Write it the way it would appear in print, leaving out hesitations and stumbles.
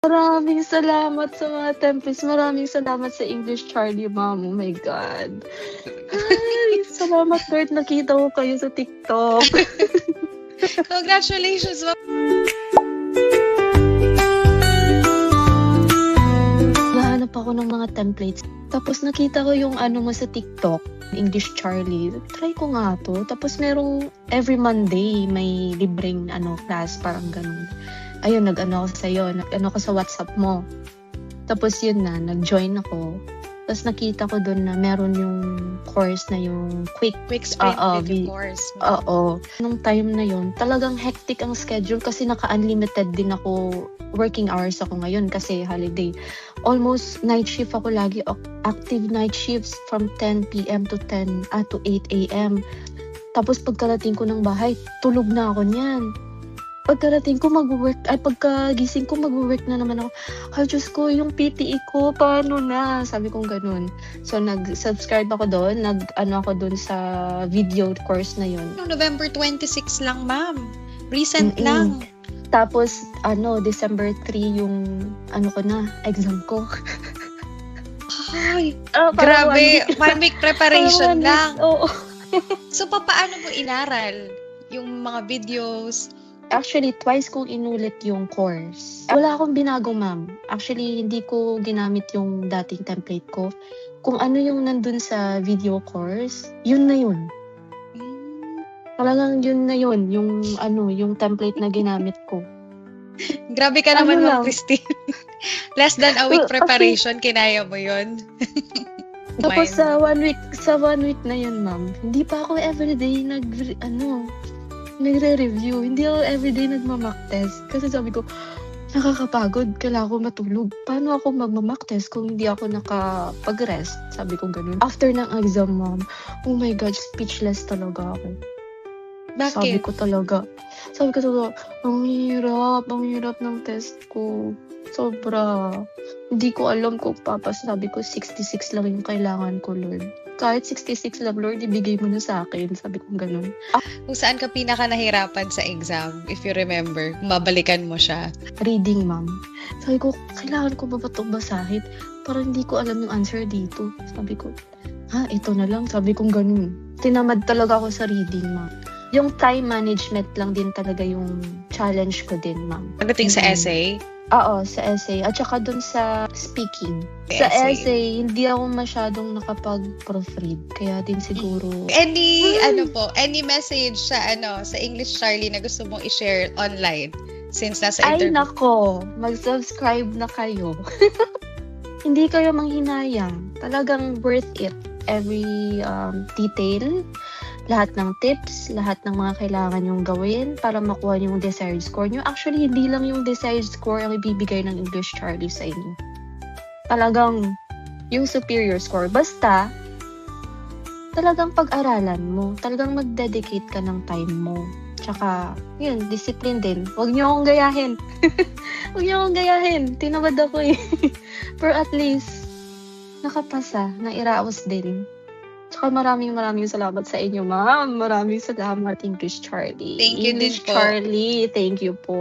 Maraming salamat sa mga templates. Maraming salamat sa English Charlie, ma'am. Oh my God. Ay, salamat, Lord. Nakita ko kayo sa TikTok. Congratulations, ma'am. Nahanap ako ng mga templates. Tapos nakita ko yung ano mo sa TikTok, English Charlie. Try ko nga to. Tapos merong every Monday may libreng class, parang ganun. Ayun, nag-ano ako sa'yo, nag-ano ko sa WhatsApp mo. Tapos yun na, nag-join ako. Tapos nakita ko doon na meron yung course na yung quick Sprint video course. Oo. Nung time na yun, talagang hectic ang schedule kasi naka-unlimited din ako. Working hours ako ngayon kasi holiday. Almost night shift ako lagi. Active night shifts from 10 p.m. to 8 a.m. Tapos pagkarating ko ng bahay, tulog na ako niyan. Pagkarating ko pagkagising ko mag-work na naman ako. Ay, Diyos ko, yung PTE ko, paano na? Sabi kong ganun. So, nag-subscribe ako doon. Ako doon sa video course na yun. Noong November 26 lang, ma'am. Recent lang. Tapos, December 3 yung, exam ko. Ay, grabe. 1 week preparation lang. Oo. So, paano mo inaral? Yung mga videos? Actually, twice kong inulit yung course. Wala akong binago, ma'am. Actually, hindi ko ginamit yung dating template ko. Kung ano yung nandun sa video course, yun na yun. Talagang yun na yun, yung template na ginamit ko. Grabe ka naman, Ma'am Christine. Less than a week preparation, kinaya mo yun. Tapos sa one week na yun, ma'am, hindi pa ako everyday nagre-review. Hindi ako everyday nagmamock test. Kasi sabi ko, nakakapagod. Kailangan ko matulog. Paano ako magmamock test kung hindi ako nakapag-rest? Sabi ko ganun. After ng exam, ma'am, oh my God, speechless talaga ako. Bakit? Sabi ko talaga, ang hirap ng test ko. Sobra. Hindi ko alam kung sabi ko, 66 lang yung kailangan ko, Lord. Kahit 66 lang, Lord, ibigay mo na sa akin. Sabi ko ganun. Kung saan ka pinaka nahirapan sa exam, if you remember, mabalikan mo siya? Reading, ma'am. Sabi ko, kailangan ko ba itong basahin? Parang hindi ko alam yung answer dito. Sabi ko, ito na lang. Sabi ko ganun. Tinamad talaga ako sa reading, ma'am. Yung time management lang din talaga yung challenge ko din, ma'am. Pagdating sa essay? Oo, sa essay. At saka dun sa speaking. Sa essay, hindi ako masyadong nakapag-proofread. Kaya din siguro... Any message sa English Charlie na gusto mong i-share online since nasa interview? Ay, nako. Mag-subscribe na kayo. Hindi kayo manghinayang. Talagang worth it. Every detail, lahat ng tips, lahat ng mga kailangan yung gawin para makuha yung desired score nyo. Actually, hindi lang yung desired score ang ibibigay ng English Charlie sa inyo. Talagang yung superior score. Basta, talagang pag-aralan mo. Talagang mag-dedicate ka ng time mo. Tsaka, yun, discipline din. Huwag nyo akong gayahin. Huwag nyo akong gayahin. Tinamad ako eh. Pero at least, nakapasa, nairaos din. Tsaka maraming salamat sa inyo, ma'am. Maraming salamat, English Charlie. Thank you din po. Charlie, thank you po.